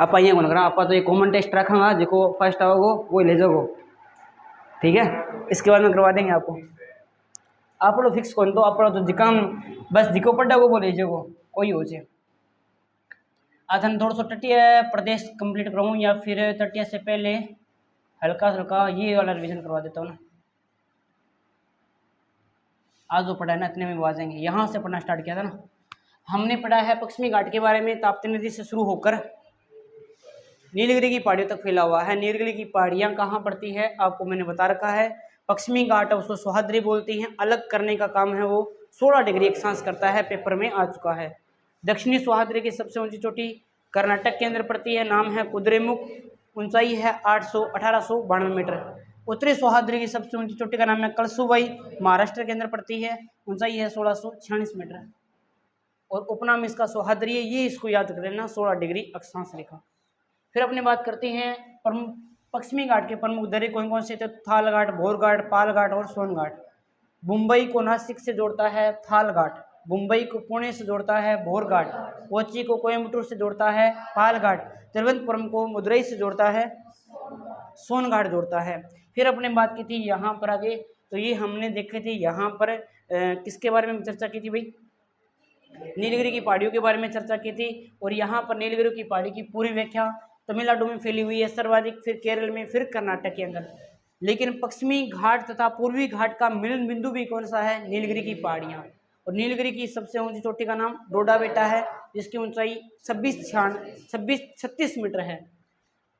आप यहाँ कौन करा, आप तो ये कॉमन टेस्ट रखा जो फर्स्ट आओगे वो ले जाओगे, ठीक है। इसके बाद में करवा देंगे आपको। आप लोग फिक्स कौन तो आप तो जिकाम बस जिको पड़ा वो ले जाओ कोई हो जाए। आज हम थोड़ा सा तटीय प्रदेश कंप्लीट कराऊँ या फिर तटीय से पहले हल्का हल्का ये वाला रिवीजन करवा देता हूँ ना। आज जो पढ़ा है ना इतने में आ जाएंगे। यहाँ से पढ़ना स्टार्ट किया था ना हमने, पढ़ा है पश्चिमी घाट के बारे में। ताप्ती नदी से शुरू होकर नीलगिरी की पहाड़ियों तक फैला हुआ है। नीलगिरी की पहाड़ियाँ कहाँ पड़ती है आपको मैंने बता रखा है। पश्चिमी घाट उसको सह्याद्री बोलती हैं। अलग करने का काम है वो 16 डिग्री अक्षांश करता है, पेपर में आ चुका है। दक्षिणी सह्याद्री की सबसे ऊंची चोटी कर्नाटक के अंदर पड़ती है, नाम है कुद्रेमुख, ऊंचाई है 1892 मीटर। उत्तरी सह्याद्री की सबसे ऊंची चोटी का नाम है कलसुबाई, महाराष्ट्र के अंदर पड़ती है, ऊंचाई है 1646 मीटर और उपनाम इसका सह्याद्री है। ये इसको याद कर लेना, 16 डिग्री अक्षांश रेखा। फिर अपने बात करते हैं पश्चिमी घाट के प्रमुख दर्रे कौन कौन से थे। थाल घाट, भोर घाट, पाल घाट और सोन घाट। मुंबई को नासिक से जोड़ता है थाल घाट, मुंबई को पुणे से जोड़ता है भोर घाट, कोच्चि को कोयम्बटूर से जोड़ता है पाल घाट, तिरुवनंतपुरम को मदुरई से जोड़ता है सोन घाट जोड़ता है। फिर अपने बात की थी यहाँ पर आगे, तो ये हमने देखे थे यहाँ पर किसके बारे में चर्चा की थी भाई, नीलगिरी की पहाड़ियों के बारे में चर्चा की थी। और यहाँ पर नीलगिरी की पहाड़ी की पूरी व्याख्या तमिलनाडु में फैली हुई है सर्वाधिक, फिर केरल में, फिर कर्नाटक के अंदर। लेकिन पश्चिमी घाट तथा पूर्वी घाट का मिलन बिंदु भी कौन सा है, नीलगिरी की पहाड़ियाँ। और नीलगिरी की सबसे ऊंची चोटी का नाम डोडा बेटा है, जिसकी ऊंचाई 36 मीटर है।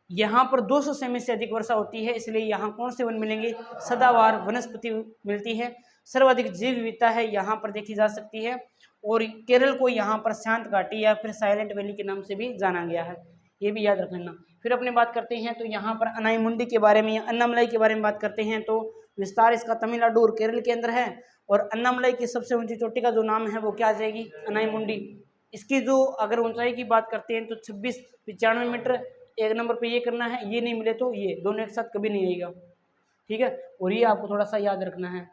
यहाँ पर 200 सेमी से अधिक वर्षा होती है, इसलिए यहाँ कौन से वन मिलेंगे, सदाबहार वनस्पति मिलती है। सर्वाधिक जैव विविधता है यहाँ पर देखी जा सकती है। और केरल को यहाँ पर शांत घाटी या फिर साइलेंट वैली के नाम से भी जाना गया है, ये भी याद रख लेना। फिर अपने बात करते हैं तो यहाँ पर अनाईमुंडी के बारे में या अन्नामलाई के बारे में बात करते हैं, तो विस्तार इसका तमिलनाडु और केरल के अंदर है। और अन्नामलाई की सबसे ऊंची चोटी का जो नाम है वो क्या आ जाएगी, अनाईमुंडी। इसकी जो अगर ऊंचाई की बात करते हैं तो 2695 मीटर। एक नंबर पे ये करना है, ये नहीं मिले तो ये दोनों एक साथ कभी नहीं आएगा, ठीक है। और ये आपको थोड़ा सा याद रखना है।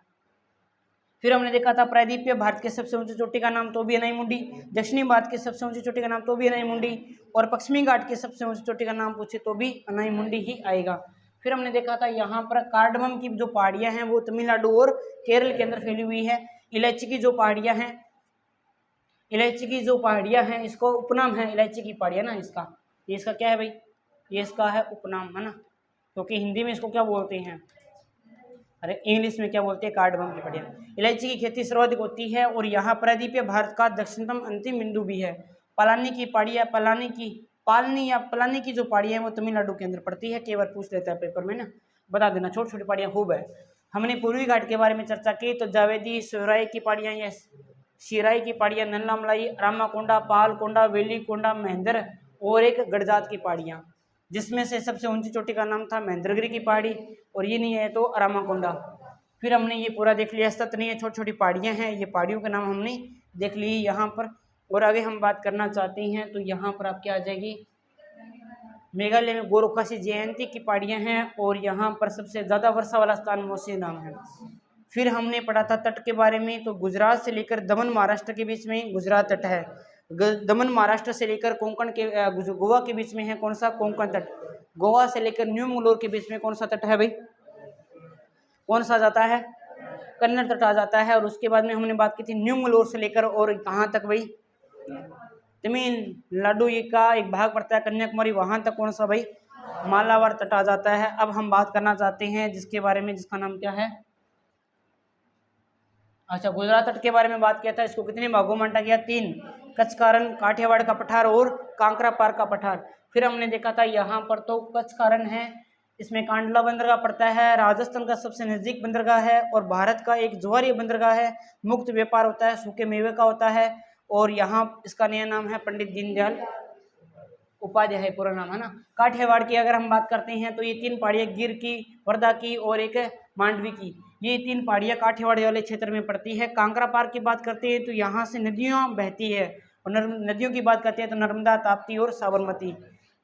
फिर हमने देखा था प्रायद्वीपीय भारत के सबसे ऊंची चोटी का नाम तो भी अनाईमुंडी, दक्षिणी भारत की सबसे ऊंची चोटी का नाम तो भी अनाईमुंडी, और पश्चिमी घाट की सबसे ऊंची चोटी का नाम पूछे तो भी अनाईमुंडी ही आएगा। फिर हमने देखा था यहाँ पर कार्डमम की जो पहाड़ियाँ हैं वो तमिलनाडु और केरल के अंदर फैली हुई है। इलायची की जो पहाड़ियाँ हैं, इलायची की जो पहाड़ियाँ हैं इसको उपनाम है इलायची की पहाड़ियाँ ना, इसका क्या है भाई, ये इसका है उपनाम है ना, क्योंकि हिंदी में इसको क्या बोलते हैं, अरे इंग्लिश में क्या बोलते हैं, कार्डमम की पहाड़ियाँ। इलायची की खेती सर्वाधिक होती है और यहाँ प्रायद्वीपीय भारत का दक्षिणतम अंतिम बिंदु भी है। पलानी की पहाड़ियाँ, पलानी की जो पहाड़ियाँ है वो तमिलनाडु के अंदर पड़ती है। कई बार पूछ लेता है पेपर में ना, बता देना, छोटी छोटी पहाड़ियाँ खूब है। हमने पूर्वी घाट के बारे में चर्चा की तो जावेदी, सोहराई की पहाड़ियाँ या शिराई की पहाड़ियाँ, नन्नामलाई, रामाकोंडा, पालकोंडा, वेलीकोंडा, महेंद्र और एक गड़जात की पहाड़ियाँ, जिसमें से सबसे ऊंची चोटी का नाम था महेंद्रगिरी की पहाड़ी, और ये नहीं है तो रामाकोंडा। फिर हमने ये पूरा देख लिया, सत नहीं है, छोटी छोटी पहाड़ियाँ हैं, ये पहाड़ियों के नाम हमने देख लिए यहाँ पर। और आगे हम बात करना चाहते हैं तो यहाँ पर आपकी आ जाएगी मेघालय में गोरखा जयंती की पहाड़ियाँ हैं और यहाँ पर सबसे ज़्यादा वर्षा वाला स्थान मोसी नाम है। फिर हमने पढ़ा था तट के बारे में, तो गुजरात से लेकर दमन महाराष्ट्र के बीच में गुजरात तट है। दमन महाराष्ट्र से लेकर कोंकण के गोवा के बीच में है कौन सा, कोंकण तट। गोवा से लेकर न्यू मंगलोर के बीच में कौन सा तट है भाई, कौन सा जाता है, कन्नड़ तट आ जाता है। और उसके बाद में हमने बात की थी न्यू मंगलोर से लेकर और कहाँ तक भाई, तमिलनाडु का एक भाग पड़ता है कन्याकुमारी, वहाँ तक कौन सा भाई, मालाबार तट आ जाता है। अब हम बात करना चाहते हैं जिसके बारे में, जिसका नाम क्या है, अच्छा गुजरात तट के बारे में बात किया था। इसको कितने भागों में बांटा गया, 3, कच्छ कारण, काठियावाड़ का पठार और कांकरा पार का पठार। फिर हमने देखा था यहाँ पर तो कच्छ कारण है, इसमें कांडला बंदरगाह पड़ता है, राजस्थान का सबसे नज़दीक बंदरगाह है और भारत का एक ज्वारीय बंदरगाह है। मुक्त व्यापार होता है, सूखे मेवे का होता है और यहाँ इसका नया नाम है पंडित दीनदयाल उपाध्याय है पूरा नाम है ना। काठियावाड़ की अगर हम बात करते हैं तो ये 3 पहाड़ियाँ गिर की, वर्धा की और एक मांडवी की, ये 3 पहाड़ियाँ काठियावाड़ वाले क्षेत्र में पड़ती है। कांकरा पार की बात करते हैं तो यहाँ से नदियाँ बहती है और नदियों की बात करते हैं तो नर्मदा, ताप्ती और साबरमती।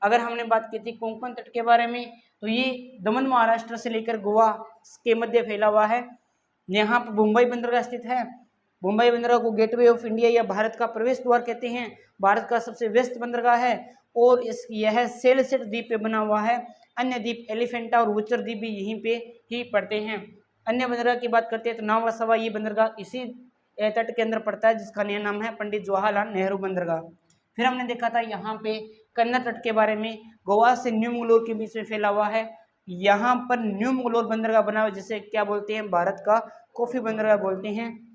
अगर हमने बात की थी कोंकण तट के बारे में तो ये दमन महाराष्ट्र से लेकर गोवा के मध्य फैला हुआ है। यहाँ पर मुंबई बंदरगाह स्थित है, मुंबई बंदरगाह को गेटवे ऑफ इंडिया या भारत का प्रवेश द्वार कहते हैं। भारत का सबसे व्यस्त बंदरगाह है और यह सेलसेट द्वीप पे बना हुआ है। अन्य द्वीप एलिफेंटा और वुचर द्वीप भी यहीं पे ही पड़ते हैं। अन्य बंदरगाह की बात करते हैं तो नावासावा ये बंदरगाह इसी तट के अंदर पड़ता है, जिसका नया नाम है पंडित जवाहरलाल नेहरू बंदरगाह। फिर हमने देखा था यहाँ पे कन्नड़ तट के बारे में, गोवा से न्यू मंगलोर के बीच में फैला हुआ है। यहाँ पर न्यू मंगलोर बंदरगाह बना हुआ है, जिसे क्या बोलते हैं, भारत का कॉफी बंदरगाह बोलते हैं।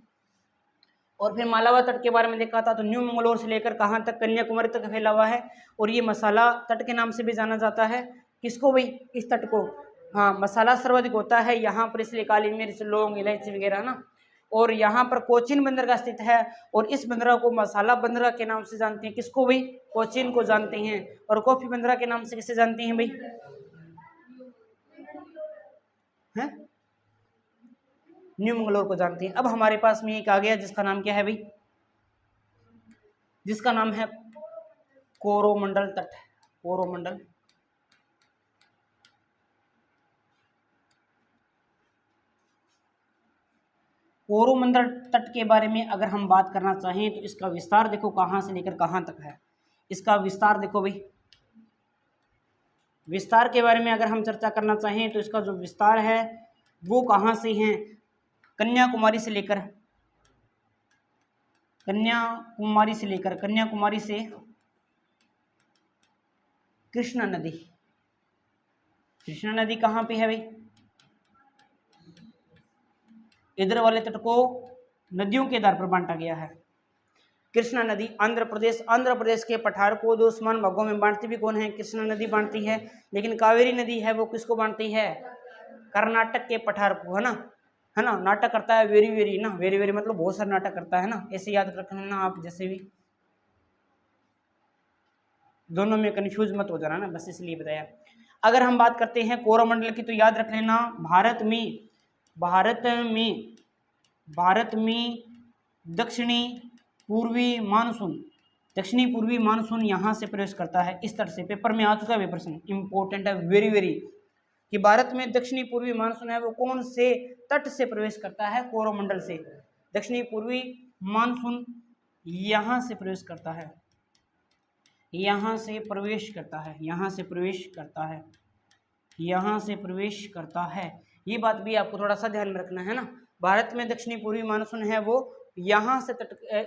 और फिर मालावा तट के बारे में देखा था तो न्यू मंगलोर से लेकर कहाँ तक, कन्याकुमारी तक फैला हुआ है और ये मसाला तट के नाम से भी जाना जाता है। किसको भाई, इस तट को, हाँ, मसाला सर्वाधिक होता है यहाँ पर, इसलिए काली मिर्च, लौंग, इलायची वगैरह ना। और यहाँ पर कोचीन बंदरगाह स्थित है और इस बंदरगाह को मसाला बंदरगाह के नाम से जानते हैं। किसको भाई, कोचीन को जानते हैं। और कॉफी बंदरगाह के नाम से किसे जानते हैं भाई, हैं, न्यू मंगलोर को जानते हैं। अब हमारे पास में एक आ गया जिसका नाम क्या है भाई, जिसका नाम है कोरोमंडल तट। कोरोमंडल, कोरोमंडल तट के बारे में अगर हम बात करना चाहें तो इसका विस्तार देखो कहाँ से लेकर कहाँ तक है। इसका विस्तार देखो भाई, विस्तार के बारे में अगर हम चर्चा करना चाहें तो इसका जो विस्तार है वो कहाँ से है, कन्याकुमारी से लेकर, कन्याकुमारी से कृष्णा नदी। कृष्णा नदी कहाँ पे है भाई, इधर वाले तट को नदियों के आधार पर बांटा गया है। कृष्णा नदी आंध्र प्रदेश के पठार को दो समान भागों में बांटती भी कौन है, कृष्णा नदी बांटती है। लेकिन कावेरी नदी है वो किसको बांटती है, कर्नाटक के पठार को, है ना। नाटक करता है वेरी वेरी ना, वेरी वेरी मतलब बहुत सारा नाटक करता है ना, ऐसे याद रखना ना आप, जैसे भी दोनों में कंफ्यूज मत हो जाना ना, बस इसलिए बताया। अगर हम बात करते हैं कोरोमंडल की तो याद रख लेना, भारत में दक्षिणी पूर्वी मानसून यहाँ से प्रवेश करता है इस तट से। पेपर में आ चुका है प्रश्न, इंपॉर्टेंट है वेरी वेरी, कि भारत में दक्षिणी पूर्वी मानसून है वो कौन से तट से प्रवेश करता है, कोरोमंडल से। दक्षिणी पूर्वी मानसून यहाँ से प्रवेश करता है, यहाँ से प्रवेश करता है। ये बात भी आपको थोड़ा सा ध्यान में रखना है ना। भारत में दक्षिणी पूर्वी मानसून है वो यहाँ से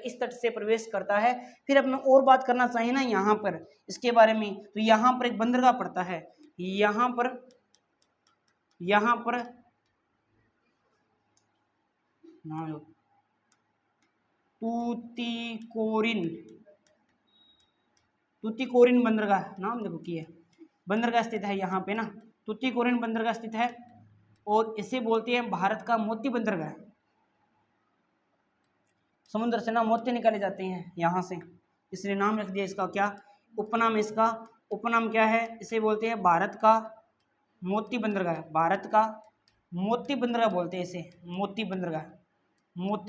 इस तट से प्रवेश करता है। फिर अब मैं और बात करना चाहिए ना यहाँ पर इसके बारे में, तो यहाँ पर एक बंदरगाह पड़ता है, यहाँ पर तूतीकोरिन बंदरगाह नाम देखो की है, बंदरगाह स्थित है यहाँ पे ना, तूतीकोरिन बंदरगाह स्थित है और इसे बोलते हैं भारत का मोती बंदरगाह। समुद्र से ना मोती निकाले जाते हैं यहाँ से, इसलिए नाम रख दिया इसका, क्या उपनाम, इसका उपनाम क्या है, इसे बोलते हैं भारत का मोती बंदरगाह। भारत का मोती बंदरगाह बोलते हैं इसे, मोती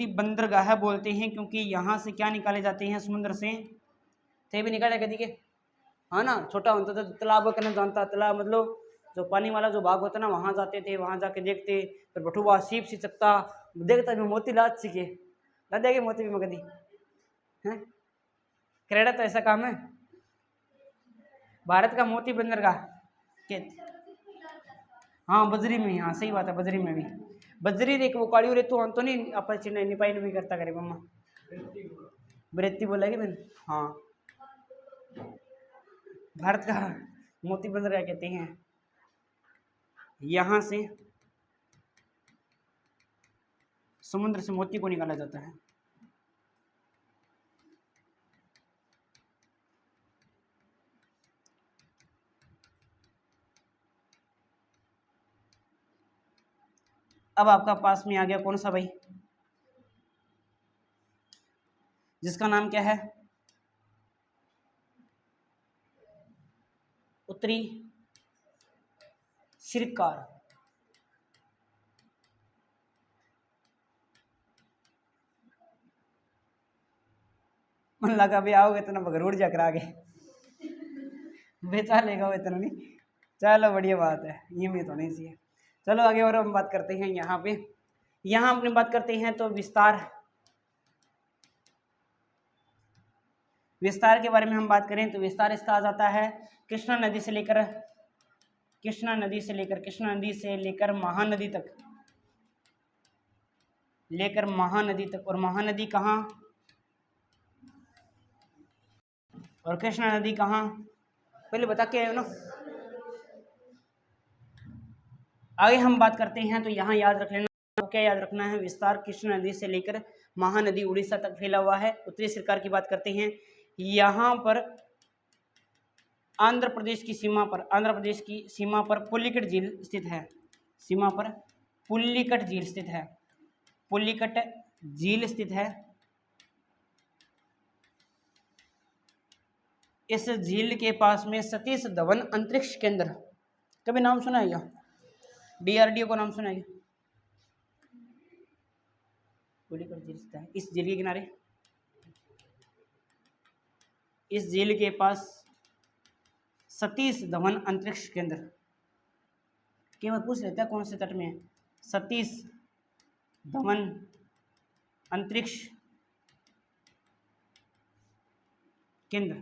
बंदरगाह बोलते हैं, क्योंकि यहाँ से क्या निकाले जाते हैं, समुद्र से थे भी निकाले कभी के, हाँ ना। छोटा होता था तालाब करना जानता, तालाब मतलब जो पानी वाला जो भाग होता ना, वहाँ जाते थे, वहाँ जाके देखते, फिर बटुआ सीप सी चकता देखता भी मोती लाद सीखे ला देंगे मोती भी मगदी हैं, करेड़ा तो ऐसा काम है। भारत का मोती बंदरगाह के, हाँ बजरी में, हाँ सही बात है, बजरी में भी, बजरी देख वो काली रे तो नहीं अपन चिन्ह निपाई नहीं करता करे मम्मा, बरेती बोलेगी मैंने, हाँ भारत का मोती बंदरगाह कहते हैं। यहाँ से समुद्र से मोती को निकाला जाता है। अब आपका पास में आ गया कौन सा भाई, जिसका नाम क्या है, उत्तरी श्रीकार। मन लगा भी आओगे इतना बगरूड़ जा करा आगे बेचा लेगा वो इतना नहीं, चलो बढ़िया बात है, ये में तो नहीं चाहिए। चलो आगे और हम बात करते हैं यहाँ पे, यहाँ अपनी बात करते हैं तो विस्तार विस्तार के बारे में हम बात करें तो विस्तार इसका आ जाता है कृष्णा नदी से लेकर महानदी तक, और महानदी कहाँ, और कृष्णा नदी कहाँ, पहले बता के आए हो ना। आगे हम बात करते हैं तो यहाँ याद रख लेना, तो क्या याद रखना है, विस्तार कृष्णा नदी से लेकर महानदी उड़ीसा तक फैला हुआ है। उत्तरी सरकार की बात करते हैं, यहाँ पर आंध्र प्रदेश की सीमा पर पुलिकट झील स्थित है, पुलिकट झील स्थित है। इस झील के पास में सतीश धवन अंतरिक्ष केंद्र, कभी नाम सुना है क्या, DRDO को नाम सुना है? पुलिकट झील स्थित है इस झील के किनारे, इस झील के पास सतीश धवन अंतरिक्ष केंद्र, केवल पूछ लेते हैं कौन से तट में है, सतीश धवन अंतरिक्ष केंद्र।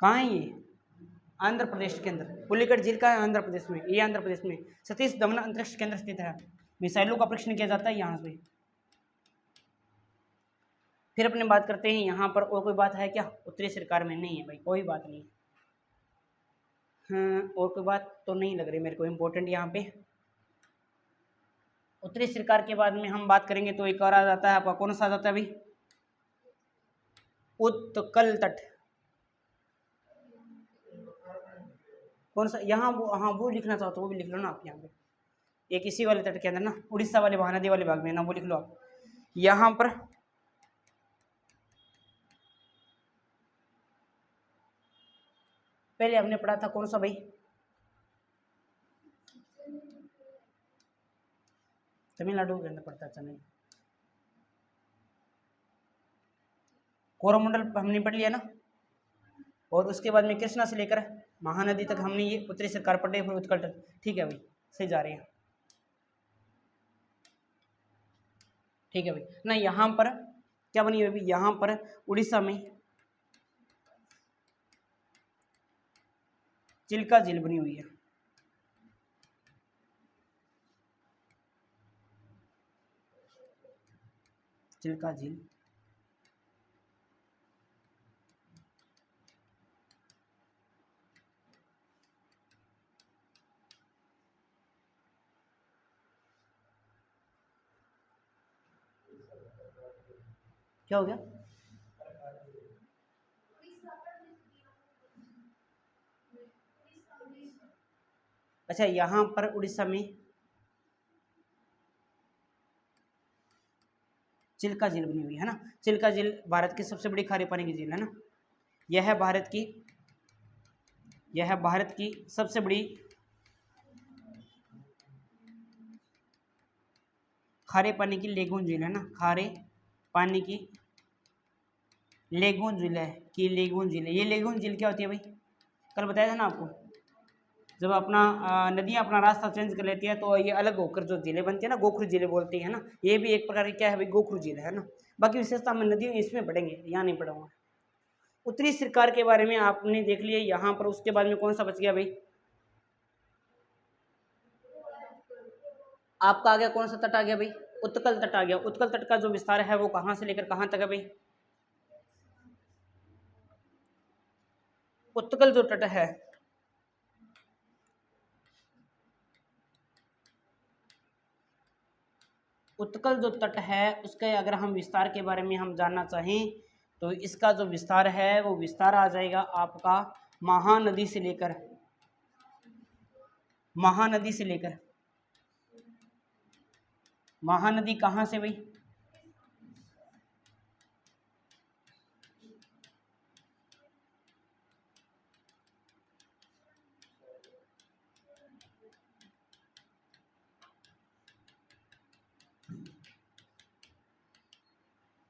कहाँ है ये, आंध्र प्रदेश के अंदर। पुलिकट झील का है आंध्र प्रदेश में, ये आंध्र प्रदेश में सतीश धवन अंतरिक्ष केंद्र स्थित है। मिसाइलों का परीक्षण किया जाता है यहाँ से। फिर अपने बात करते हैं यहाँ पर और कोई बात है क्या, उत्तरी सरकार में नहीं है भाई, कोई बात नहीं। हाँ, और कोई बात तो नहीं लग रही मेरे को इम्पोर्टेंट यहाँ पे। उत्तरी सरकार के बाद में हम बात करेंगे तो एक और आ जाता है आपका, कौन सा आ जाता है भाई, उत्कल तट। कौन सा, यहाँ वो, हाँ वो लिखना चाहो तो वो भी लिख लो ना आप यहाँ पे, एक इसी वाले तट के अंदर ना, उड़ीसा वाले महानदी वाले भाग में ना, वो लिख लो आप। यहाँ पर पहले हमने पढ़ा था कौन सा भाई, तमिलनाडु के अंदर पड़ता है चेन्नई, कोरोमंडल हमने पढ़ लिया ना। और उसके बाद में कृष्णा से लेकर महानदी तक हमने ये उत्तरी सरकार पढ़े, फिर उत्कल तट। ठीक है भाई, सही जा रहे हैं, ठीक है भाई ना। यहाँ पर क्या बनी हुई, यहाँ पर उड़ीसा में चिल्का झील बनी हुई है, चिल्का झील। क्या हो गया, अच्छा यहाँ पर उड़ीसा में चिल्का झील बनी हुई है ना। चिल्का झील भारत की सबसे बड़ी खारे पानी की झील है ना। यह भारत की सबसे बड़ी खारे पानी की लेगून झील है ना, खारे पानी की लेगून झील है, कि लेगून झील है। ये लेगून झील क्या होती है भाई, कल बताया था ना आपको, जब अपना नदियाँ अपना रास्ता चेंज कर लेती है तो ये अलग होकर जो झीलें बनती है ना, गोखरू झीलें बोलते हैं ना। ये भी एक प्रकार की क्या है भाई, गोखरू झील है ना। बाकी विशेषता हम नदियों इसमें पढ़ेंगे, यहाँ नहीं पढ़ाऊंगा। उत्तरी सरकार के बारे में आपने देख लिया यहाँ पर। उसके बाद में कौन सा बच गया भाई, आपका आ गया कौन सा तट आ गया भाई, उत्कल तट आ गया। उत्कल तट का जो विस्तार है वो कहाँ से लेकर कहाँ तक है भाई, उत्कल जो तट है, उत्कल जो तट है उसके अगर हम विस्तार के बारे में हम जानना चाहें तो इसका जो विस्तार है वो विस्तार आ जाएगा आपका महानदी से लेकर, महानदी कहाँ से भाई,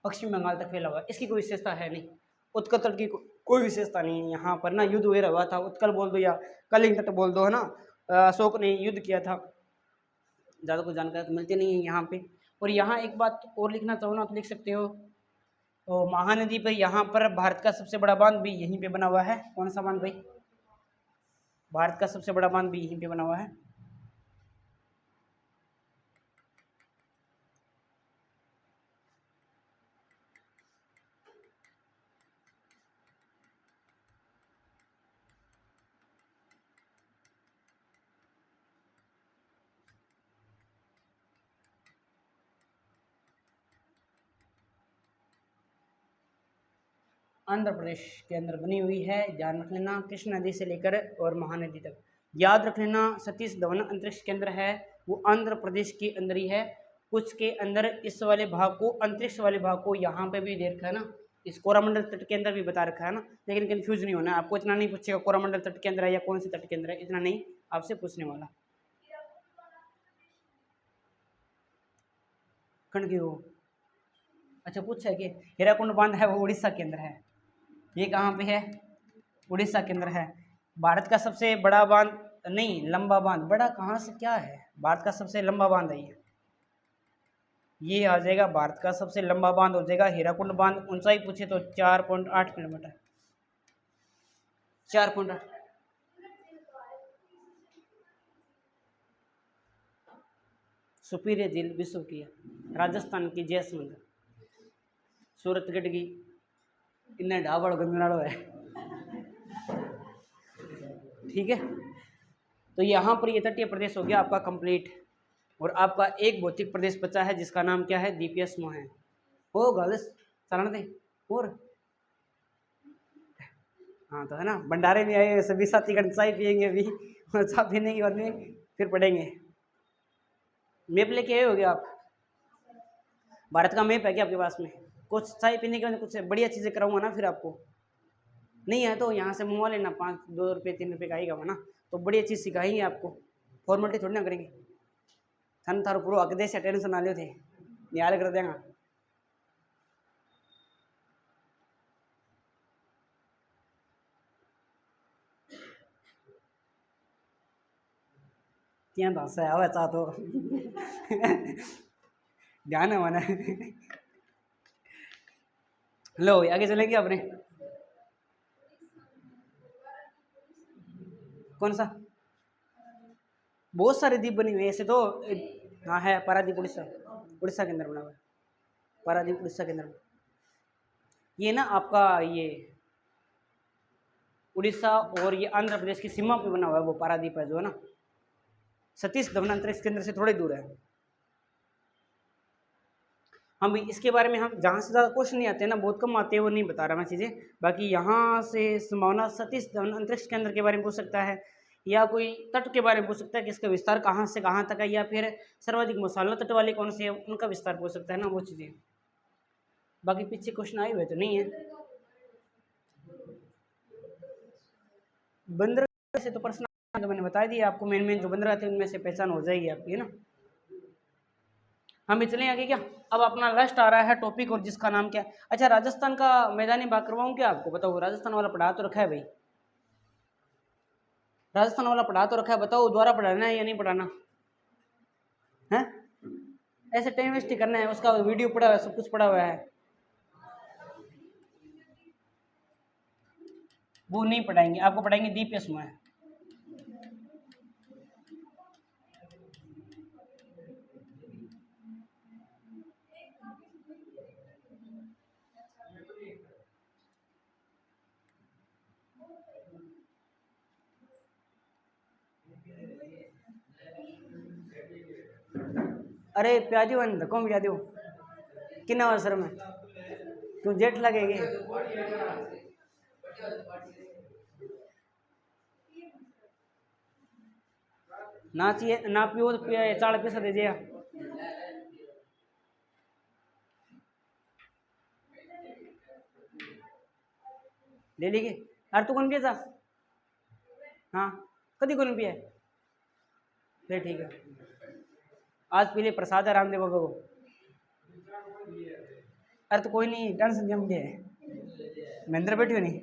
पश्चिम बंगाल तक फैला हुआ। इसकी कोई विशेषता है नहीं, उत्कल तट की कोई विशेषता नहीं है। यहाँ पर ना युद्ध वगैरह हुआ था, उत्कल बोल दो या कलिंग तट बोल दो, है ना। अशोक ने युद्ध किया था, ज़्यादा कुछ जानकारी तो मिलती नहीं है यहाँ पे। और यहाँ एक बात और लिखना चाहो ना तो लिख सकते हो, और महानदी पर यहाँ पर भारत का सबसे बड़ा बांध भी यहीं पे बना हुआ है। कौन सा बांध भाई? भारत का सबसे बड़ा बांध भी यहीं पे बना हुआ है। आंध्र प्रदेश के अंदर बनी हुई है, ध्यान रख लेना। कृष्ण नदी से लेकर और महानदी तक याद रख लेना। सतीश धवन अंतरिक्ष केंद्र है वो आंध्र प्रदेश के अंदर ही है। कुछ के अंदर इस वाले भाग को, अंतरिक्ष वाले भाग को यहाँ पे भी दे रखा है ना, इस कोरामंडल तट के अंदर भी बता रखा है ना। लेकिन कंफ्यूज नहीं होना, आपको इतना नहीं पूछेगा कोरामंडल तट के अंदर है या कौन से तट के अंदर है, इतना नहीं आपसे पूछने वाला। खंड की हो, अच्छा पूछा है कि हीराकुंड बांध है वो उड़ीसा के अंदर है। ये कहाँ पे है? उड़ीसा के अंदर है। भारत का सबसे बड़ा बांध नहीं, लंबा बांध, बड़ा कहाँ से क्या है, भारत का सबसे लंबा बांध है ये आ जाएगा। भारत का सबसे लंबा बांध हो जाएगा हीराकुंड बांध। ऊंचाई पूछे तो 4.8 किलोमीटर, 4.8। सुपीरियर झील विश्व की है, राजस्थान की जैसमंद, सूरतगढ़ की इन्हें ढाबड़ गंगनाड़ो है। ठीक है, तो यहाँ पर ये तटीय प्रदेश हो गया आपका कंप्लीट। और आपका एक भौतिक प्रदेश बचा है जिसका नाम क्या है? द्वीपीय समूह है। हो गलस चलाने दे। और हाँ तो है ना, भंडारे में आए सभी साथीगण चाय पियेंगे अभी, और चाय पीने के बाद में फिर पढ़ेंगे। मैप लेके आए हो गया आप? भारत का मैप है क्या आपके पास में? कुछ चाय पीने के बाद कुछ बढ़िया चीज़ें कराऊंगा ना फिर आपको। नहीं है तो यहाँ से मंगवा लेना, 5-2 रुपये 3 रुपये का आएगा ना, तो बढ़िया चीज़ सिखाएंगे आपको, फॉर्मेलिटी थोड़ी ना करेंगे। थन थारो पूरा हक दे से टेंशन ना लियो थे, निहाल कर देगा। क्या दस है आवे चा तो ध्यान है मैंने। लो आगे चलेंगे अपने। कौन सा? बहुत सारे द्वीप बने हुए हैं ऐसे तो। हाँ है, पारादीप उड़ीसा, उड़ीसा के अंदर बना हुआ है। पारादीप उड़ीसा के अंदर। ये ना आपका ये उड़ीसा और ये आंध्र प्रदेश की सीमा पे बना हुआ है वो पारादीप है जो है ना, सतीश धवन अंतरिक्ष केंद्र से थोड़ी दूर है। हम इसके बारे में हम जहाँ से ज़्यादा क्वेश्चन नहीं आते हैं ना, बहुत कम आते हैं, वो नहीं बता रहा मैं चीज़ें। बाकी यहाँ से संभावना सतीश धवन अंतरिक्ष केंद्र के बारे में पूछ सकता है, या कोई तट के बारे में पूछ सकता है कि इसका विस्तार कहाँ से कहाँ तक है, या फिर सर्वाधिक मसाला तट वाले कौन से हैं उनका विस्तार पूछ सकता है ना, वो चीज़ें। बाकी पीछे क्वेश्चन आए हुए तो नहीं है। बंदरगाह से तो प्रश्न तो मैंने बता दिया आपको, मेन मेन जो बंदरगाह थे उनमें से पहचान हो जाएगी आपकी, है ना। हम चलें आगे क्या? अब अपना लास्ट आ रहा है टॉपिक, और जिसका नाम क्या है? अच्छा, राजस्थान का मैदानी भाग करवाऊँ क्या आपको? बताओ, राजस्थान वाला पढ़ा तो रखा है भाई, राजस्थान वाला पढ़ा तो रखा है, बताओ दोबारा पढ़ाना है या नहीं पढ़ाना है? ऐसे टाइम वेस्ट ही करना है, उसका वीडियो पड़ा हुआ है, सब कुछ पड़ा हुआ है, वो नहीं पढ़ाएंगे आपको, पढ़ाएंगे दीपीएस में। अरे प्याजी वन धक्को मिला दो किना अवसर में तू जेठ लगेगी। ना चाहिए ना पियो तो 4 पैसा दे दिया। ले लीजिए। अरे तू कौन पिया? हाँ कभी कौन पिया? फिर ठीक है, आज पी ले, प्रसाद है रामदेव बाबा को। अरे तो कोई नहीं, टेंशन जम गया है, महेंद्र बैठियो नहीं।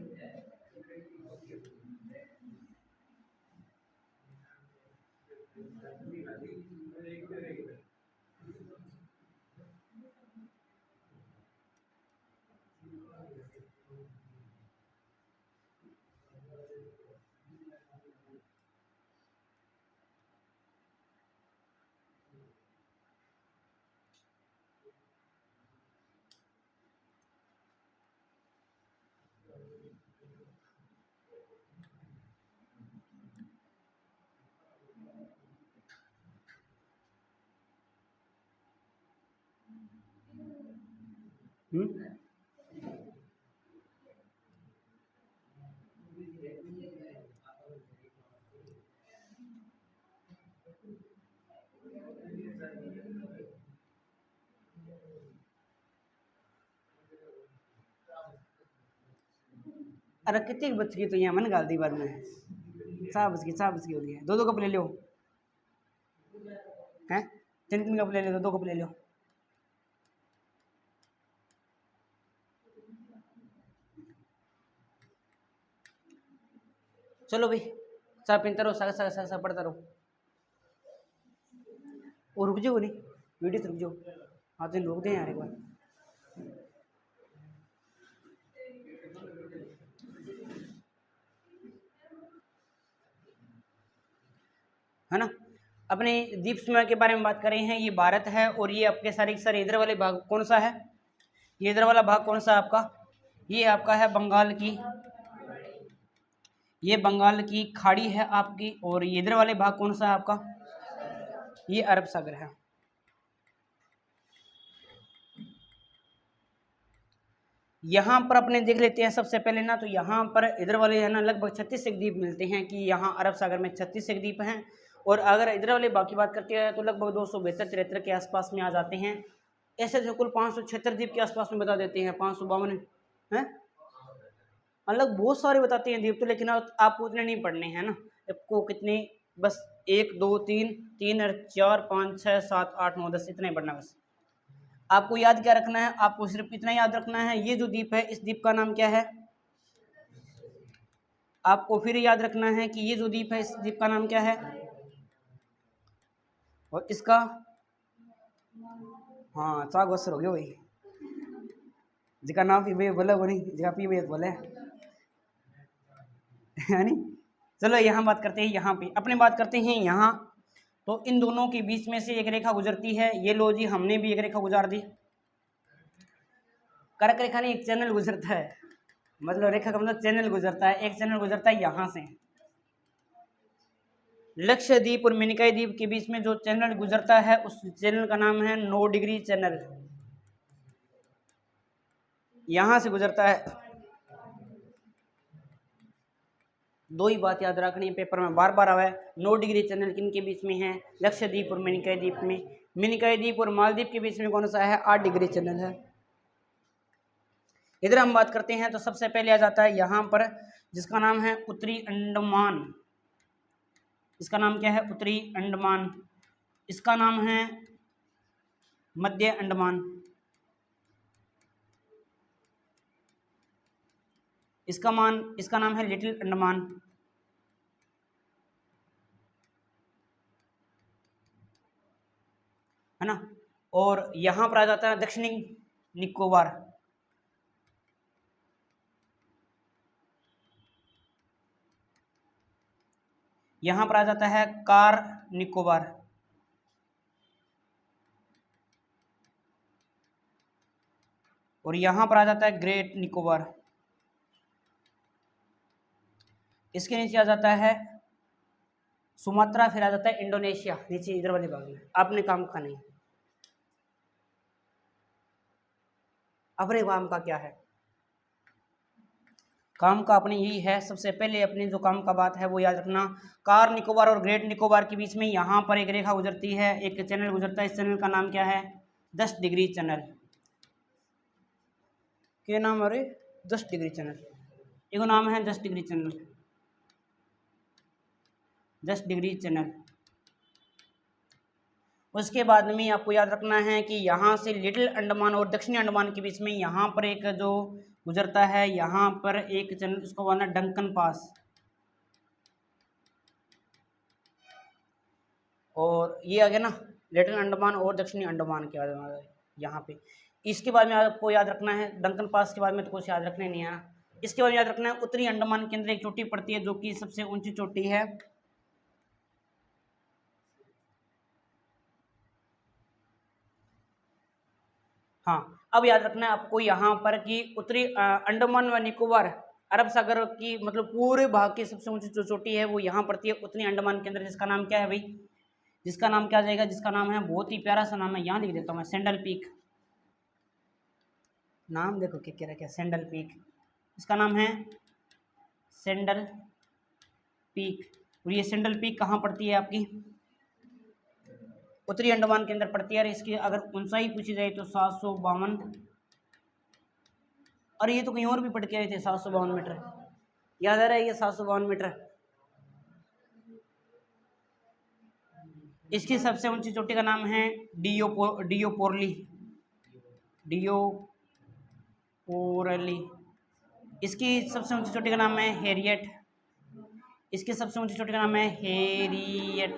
अरे कितनी बच गई तो यहाँ मन गाल दी बाद में। 4 बज गई हो रही है। 2 कप ले लो हैं, 3 कप ले लो, 2 कप ले लो। चलो भाई चाय पीते रहो, सा पढ़ता रहो। और रुक जाओ नहीं, वीडियो तो रुक जाओ। हाँ तो रोक दें यार एक बार। है ना, अपने द्वीप समूह के बारे में बात कर रहे हैं। ये भारत है और ये आपके सारे इधर वाले भाग कौन सा है? ये इधर वाला भाग कौन सा है आपका? ये आपका है बंगाल की, ये बंगाल की खाड़ी है आपकी। और ये इधर वाले भाग कौन सा है आपका? ये अरब सागर है। यहाँ पर अपने देख लेते हैं सबसे पहले ना, तो यहाँ पर इधर वाले है ना लगभग 36 द्वीप मिलते हैं कि यहाँ अरब सागर में 36 द्वीप हैं। और अगर इधर वाले बाकी की बात करते हैं तो लगभग 272-73 के आसपास में आ जाते हैं। ऐसे तो कुल 576 द्वीप के आसपास में बता देते हैं, 552 हैं, अलग बहुत सारे बताते हैं द्वीप तो, लेकिन आपको उतने नहीं पढ़ने हैं ना। आपको कितने, बस 1 2 3 3 और 4 5 6 7 8 9 10 इतना ही पढ़ना। बस आपको याद क्या रखना है? आपको सिर्फ इतना याद रखना है, ये जो द्वीप है इस द्वीप का नाम क्या है? आपको फिर याद रखना है कि ये जो द्वीप है इस द्वीप का नाम क्या है? और इसका, हाँ 4 क्वेश्चन हो गया भाई। जिसका नाम भी बोले वो नहीं, जिसका पी भी बोले है नहीं। चलो यहाँ बात करते हैं, यहाँ पे अपने बात करते हैं यहाँ। तो इन दोनों के बीच में से एक रेखा गुजरती है। ये लो जी, हमने भी एक रेखा गुजार दी। कर्क रेखा नहीं, एक चैनल गुजरता है, मतलब रेखा का मतलब चैनल गुजरता है। एक चैनल गुजरता है यहाँ से, लक्षद्वीप और मिनिकॉय द्वीप के बीच में जो चैनल गुजरता है उस चैनल का नाम है 9 डिग्री चैनल। यहां से गुजरता है। दो ही बात याद रखनी है, पेपर में बार बार आवा है। 9 डिग्री चैनल किन के बीच में है? लक्षद्वीप और मिनिकॉय द्वीप में। मिनिकॉय द्वीप और मालदीव के बीच में कौन सा है? 8 डिग्री चैनल है। इधर हम बात करते हैं तो सबसे पहले आ जाता है यहाँ पर, जिसका नाम है उत्तरी अंडमान। इसका नाम क्या है? उत्तरी अंडमान। इसका नाम है मध्य अंडमान। इसका नाम है लिटिल अंडमान। है ना। और यहां पर आ जाता है दक्षिणी निकोबार। यहां पर आ जाता है कार निकोबार। और यहां पर आ जाता है ग्रेट निकोबार। इसके नीचे आ जाता है सुमात्रा, फिर आ जाता है इंडोनेशिया नीचे इधर वाले भाग में। आपने काम का नहीं, अपने काम का क्या है? काम का अपने यही है, सबसे पहले अपने जो काम का बात है वो याद रखना। कार निकोबार और ग्रेट निकोबार के बीच में यहाँ पर एक रेखा गुजरती है, एक चैनल गुजरता है। इस चैनल का नाम क्या है? 10 डिग्री चैनल। क्या नाम है? 10 डिग्री चैनल। एक नाम है 10 डिग्री चैनल। 10 degree channel. उसके बाद में आपको याद रखना है कि यहाँ से लिटिल अंडमान और दक्षिणी अंडमान के बीच में यहाँ पर एक जो गुजरता है, यहाँ पर एक चैनल, उसको बोलना डंकन पास। और ये आ गया ना लिटिल अंडमान और दक्षिणी अंडमान के यहाँ पे। इसके बाद में आपको याद रखना है, डंकन पास के बाद में तो कुछ याद रखने नहीं है। इसके बाद याद रखना है उत्तरी अंडमान के अंदर एक चोटी पड़ती है जो कि सबसे ऊंची चोटी है। हाँ, अब याद रखना है आपको यहाँ पर कि उत्तरी अंडमान व निकोबार अरब सागर की मतलब पूरे भाग की सबसे ऊंची जो चोटी है वो यहाँ पड़ती है उत्तरी अंडमान के अंदर, जिसका नाम क्या है भाई, जिसका नाम क्या आ जाएगा, जिसका नाम है, बहुत ही प्यारा सा नाम है, यहाँ लिख देता हूँ मैं, सेंडल पीक। नाम देखो क्या क्या रखा है, सेंडल पीक, इसका नाम है सेंडल पीक। और ये सेंडल पीक कहाँ पड़ती है आपकी, उत्तरी अंडमान के अंदर पड़ती है। और इसकी अगर ऊंचाई पूछी जाए तो 752, और ये तो कहीं और भी पढ़ के आए थे 752 मीटर, याद आ रहा है ये 752 मीटर। इसकी सबसे ऊंची चोटी का नाम है डियोपोरली, डियोपोरली। इसकी सबसे ऊंची चोटी का नाम है हैरियट, इसकी सबसे ऊंची चोटी का नाम है हैरियट।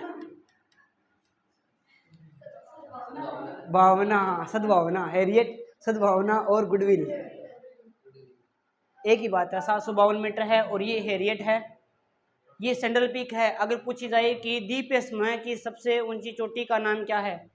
भावना, सद्भावना, हैरियट, सद्भावना और गुडविल एक ही बात है। 752 मीटर है और ये हैरियट है, ये सेंट्रल पीक है। अगर पूछी जाए कि द्वीपीय समूह की सबसे ऊंची चोटी का नाम क्या है,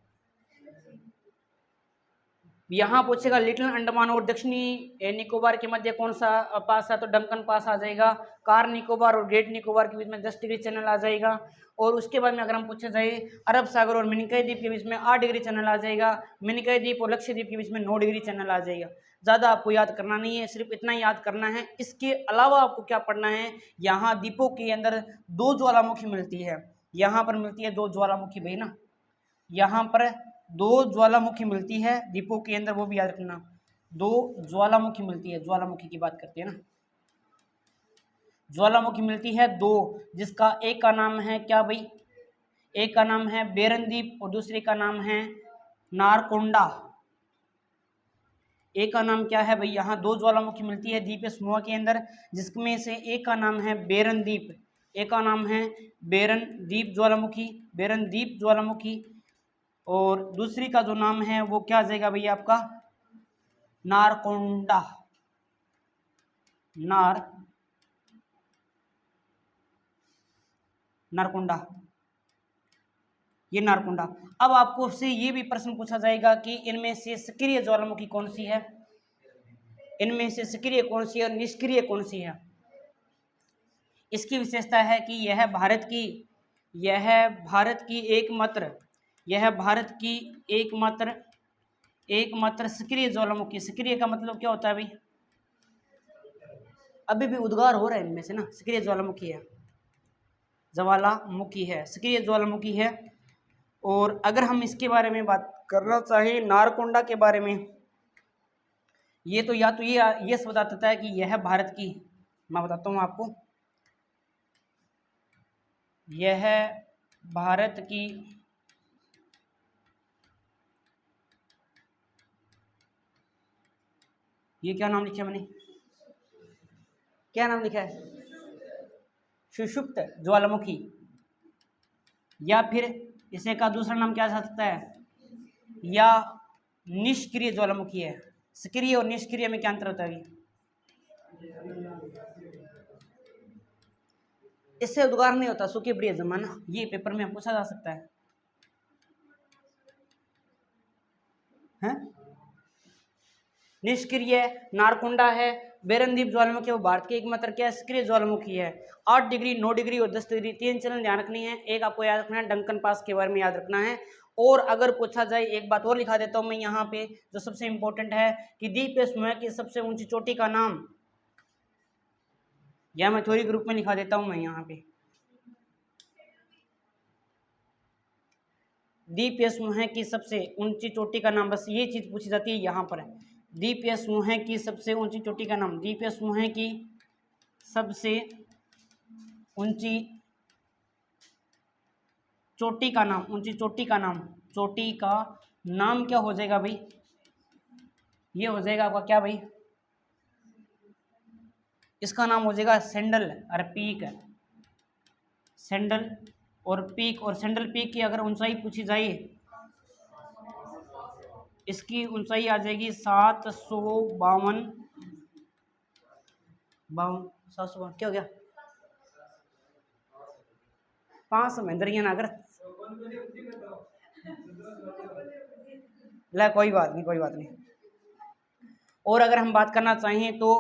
यहाँ पूछेगा लिटिल अंडमान और दक्षिणी निकोबार के मध्य कौन सा पास है, तो डंकन पास आ जाएगा। कार निकोबार और ग्रेट निकोबार के बीच में 10 डिग्री चैनल आ जाएगा। और उसके बाद में अगर हम पूछे जाए अरब सागर और मिनिकॉय द्वीप के बीच में 8 डिग्री चैनल आ जाएगा। मिनिकॉय द्वीप और लक्षद्वीप के बीच में 9 डिग्री चैनल आ जाएगा। ज़्यादा आपको याद करना नहीं है, सिर्फ इतना याद करना है। इसके अलावा आपको क्या पढ़ना है, यहाँ द्वीपों के अंदर 2 ज्वालामुखी मिलती है, यहाँ पर मिलती है 2 ज्वालामुखी भाई ना, यहाँ पर 2 ज्वालामुखी मिलती है द्वीपों के अंदर, वो भी याद रखना। 2 ज्वालामुखी मिलती है, ज्वालामुखी की बात करते हैं ना, ज्वालामुखी मिलती है 2, जिसका एक का नाम है क्या भाई, एक का नाम है बेरनदीप और दूसरे का नाम है नारकोंडा। एक का नाम क्या है भाई, यहाँ 2 ज्वालामुखी मिलती है द्वीपीय समूह के अंदर, जिसमें से एक का नाम है बेरनदीप, एक का नाम है बेरनदीप ज्वालामुखी, बेरनदीप ज्वालामुखी। और दूसरी का जो नाम है वो क्या आ जाएगा भैया आपका, नारकोंडा, नारकोंडा, ये नारकोंडा। अब आपको से ये भी प्रश्न पूछा जाएगा कि इनमें से सक्रिय ज्वालामुखी कौन सी है, इनमें से सक्रिय कौन सी है और निष्क्रिय कौन सी है। इसकी विशेषता है कि यह भारत की एकमात्र सक्रिय ज्वालामुखी। सक्रिय का मतलब क्या होता है भाई, अभी भी उद्गार हो रहा है इनमें से ना, सक्रिय ज्वालामुखी है, ज्वालामुखी है, सक्रिय ज्वालामुखी है। और अगर हम इसके बारे में बात करना चाहें नारकोंडा के बारे में, ये तो या तो ये बताता है कि यह भारत की, मैं बताता हूँ आपको, यह भारत की ये क्या नाम लिखा है मैंने, क्या नाम लिखा है, सुषुप्त ज्वालामुखी, या फिर इसे का दूसरा नाम क्या जा सकता है, या निष्क्रिय ज्वालामुखी है। सक्रिय और निष्क्रिय में क्या अंतर होता है, इससे उद्गार नहीं होता, सूखी प्रिय जमाना, ये पेपर में पूछा जा सकता है, हैं? निष्क्रिय नारकुंडा है, बेरनदीप ज्वालामुखी वो भारत के एकमात्र क्या सक्रिय ज्वालामुखी है। 8 डिग्री, 9 डिग्री और 10 डिग्री 3 चैनल ध्यान रखनी है। एक आपको याद रखना है डंकन पास के बारे में याद रखना है। और अगर पूछा जाए, एक बात और लिखा देता हूँ मैं यहाँ पे जो सबसे इंपॉर्टेंट है कि द्वीपीय समूह की सबसे ऊंची चोटी का नाम, यह मैं थ्योरी के रूप में लिखा देता हूँ मैं यहाँ पे, द्वीपीय समूह की सबसे ऊंची चोटी का नाम, बस ये चीज पूछी जाती है यहाँ पर। द्वीपीय समूह की सबसे ऊंची चोटी का नाम, द्वीपीय समूह की सबसे ऊंची चोटी का नाम, ऊंची चोटी का नाम, चोटी का नाम क्या हो जाएगा भाई, ये हो जाएगा आपका क्या भाई, इसका नाम हो जाएगा सेंडल और पीक, सेंडल और पीक। और सेंडल पीक की अगर ऊंचाई पूछी जाए इसकी ऊंचाई आ जाएगी 752 752 क्या हो गया 500 महेंद्रिया नागर ला कोई बात नहीं कोई बात नहीं। और अगर हम बात करना चाहें तो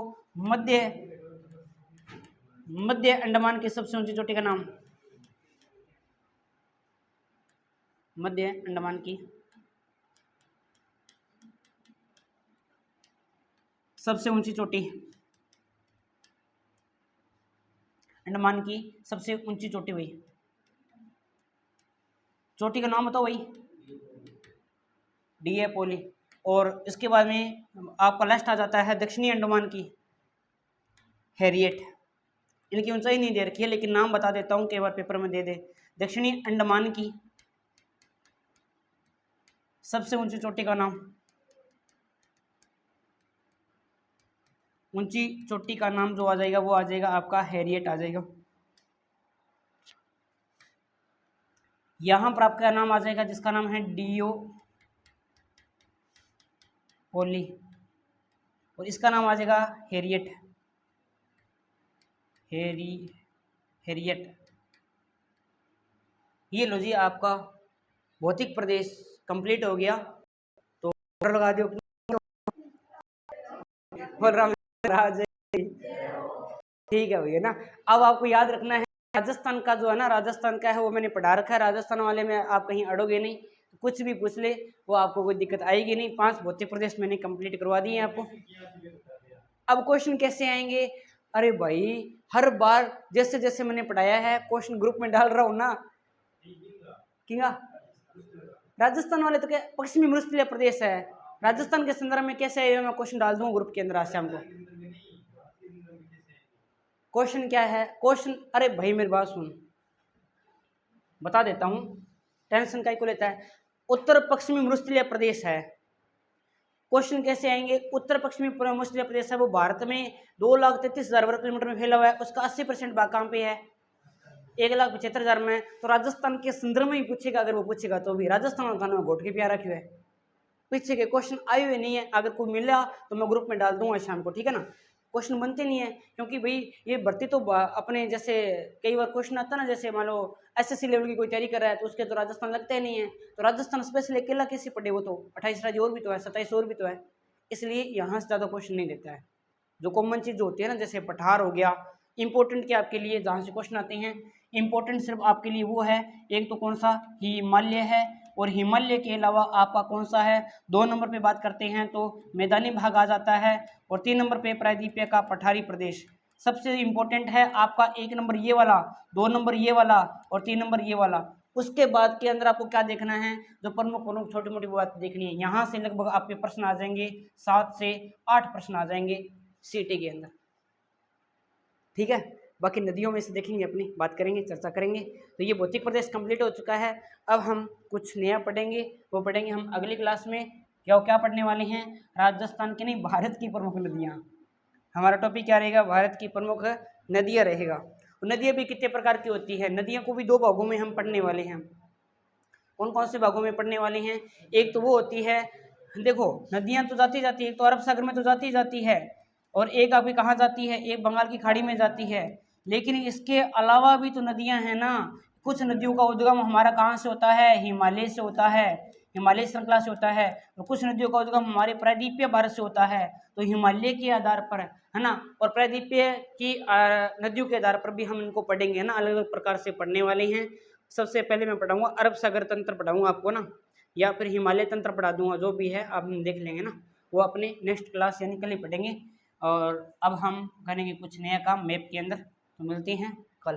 मध्य अंडमान की सबसे ऊंची चोटी का नाम, मध्य अंडमान की सबसे ऊंची चोटी, अंडमान की सबसे ऊंची चोटी वही चोटी का नाम बताओ वही डीएपोली। और इसके बाद में आपका लास्ट आ जाता है दक्षिणी अंडमान की हैरियट। इनकी ऊंचाई नहीं दे रखी है लेकिन नाम बता देता हूँ, कई बार पेपर में दे दे। दक्षिणी अंडमान की सबसे ऊंची चोटी का नाम, ऊंची चोटी का नाम जो आ जाएगा वो आ जाएगा आपका हैरियट आ जाएगा। यहां पर आपका नाम आ जाएगा जिसका नाम है डीओपोली और इसका नाम आ जाएगा हैरियट। हैरियट। ये लो जी आपका भौतिक प्रदेश कंप्लीट हो गया। तो लगा दो ठीक है भैया ना। अब आपको याद रखना है राजस्थान का जो है ना, राजस्थान का है वो मैंने पढ़ा रखा है। राजस्थान वाले में आप कहीं अड़ोगे नहीं, कुछ भी पूछ ले वो आपको कोई दिक्कत आएगी नहीं। 5 भौतिक प्रदेश मैंने कंप्लीट करवा दिए हैं आपको। अब क्वेश्चन कैसे आएंगे? अरे भाई हर बार जैसे जैसे मैंने पढ़ाया है क्वेश्चन ग्रुप में डाल रहा हूँ ना। किंगा राजस्थान वाले तो क्या पश्चिमी मरुस्थलीय प्रदेश है, राजस्थान के संदर्भ में कैसे आए मैं क्वेश्चन डाल दूंगा ग्रुप के अंदर आज शाम को। क्वेश्चन क्या है क्वेश्चन? अरे भाई मेरी बात सुन, बता देता हूं, टेंशन का को लेता है। उत्तर पश्चिमी मरुस्थलीय प्रदेश है। क्वेश्चन कैसे आएंगे? उत्तर पश्चिमी मरुस्थलीय प्रदेश है वो भारत में 2,33,000 वर्ग किलोमीटर में फैला हुआ है। उसका 80% भाग कहाँ पे है? 1,75,000 में। तो राजस्थान के संदर्भ में ही पूछेगा, अगर वो पूछेगा तो भी राजस्थान थाना में घोट के प्यारा क्यों है। पीछे के क्वेश्चन आए हुए नहीं है, अगर कोई मिला तो मैं ग्रुप में डाल दूंगा शाम को, ठीक है ना। क्वेश्चन बनते नहीं है क्योंकि भाई ये भर्ती तो अपने जैसे कई बार क्वेश्चन आता ना, जैसे मान लो एसएससी लेवल की कोई तैयारी कर रहा है तो उसके तो राजस्थान लगता ही नहीं है। तो राजस्थान स्पेशल अकेला कैसे पढ़े? वो तो 28 राज्य और भी तो है, 27 और भी तो है, इसलिए यहाँ से ज़्यादा क्वेश्चन नहीं देता है। जो कॉमन चीज़ जो होती है ना, जैसे पठार हो गया, इंपॉर्टेंट क्या आपके लिए जहाँ से क्वेश्चन आते हैं इंपॉर्टेंट सिर्फ आपके लिए वो है, एक तो कौन सा हिमालय है और हिमालय के अलावा आपका कौन सा है। 2 नंबर पे बात करते हैं तो मैदानी भाग आ जाता है और 3 नंबर पे प्रायद्वीपीय का पठारी प्रदेश सबसे इंपॉर्टेंट है आपका। 1 नंबर ये वाला, 2 नंबर ये वाला और 3 नंबर ये वाला। उसके बाद के अंदर आपको क्या देखना है? जो प्रमुख छोटी मोटी बात देखनी है। यहाँ से लगभग आपके प्रश्न आ जाएंगे 7 से 8 प्रश्न आ जाएंगे सीटी के अंदर, ठीक है। बाकी नदियों में से देखेंगे, अपनी बात करेंगे, चर्चा करेंगे। तो ये भौतिक प्रदेश कंप्लीट हो चुका है। अब हम कुछ नया पढ़ेंगे, वो पढ़ेंगे हम अगली क्लास में। क्या पढ़ने वाले हैं? राजस्थान की नहीं, भारत की प्रमुख नदियाँ। हमारा टॉपिक क्या रहेगा? भारत की प्रमुख नदियाँ रहेगा। नदियाँ भी कितने प्रकार की होती है? नदियों को भी 2 भागों में हम पढ़ने वाले हैं। कौन कौन से भागों में पढ़ने वाले हैं? एक तो वो होती है, देखो नदियाँ तो जाती जाती है, एक तो अरब सागर में तो जाती है और एक आपकी कहाँ जाती है? एक बंगाल की खाड़ी में जाती है। लेकिन इसके अलावा भी तो नदियां हैं ना। कुछ नदियों का उद्गम हमारा कहाँ से होता है? हिमालय से होता है, हिमालय श्रृंखला से होता है। और कुछ नदियों का उद्गम हमारे प्रायद्वीपीय भारत से होता है। तो हिमालय के आधार पर है ना, और प्रायद्वीपीय की नदियों के आधार पर भी हम इनको पढ़ेंगे, है ना, अलग अलग प्रकार से पढ़ने वाले हैं। सबसे पहले मैं पढ़ाऊंगा अरब सागर तंत्र पढ़ाऊंगा आपको ना, या फिर हिमालय तंत्र पढ़ा दूंगा, जो भी है आप देख लेंगे ना, वो अपने नेक्स्ट क्लास यानी कल ही पढ़ेंगे। और अब हम करेंगे कुछ नया काम मैप के अंदर। तो मिलते हैं कल।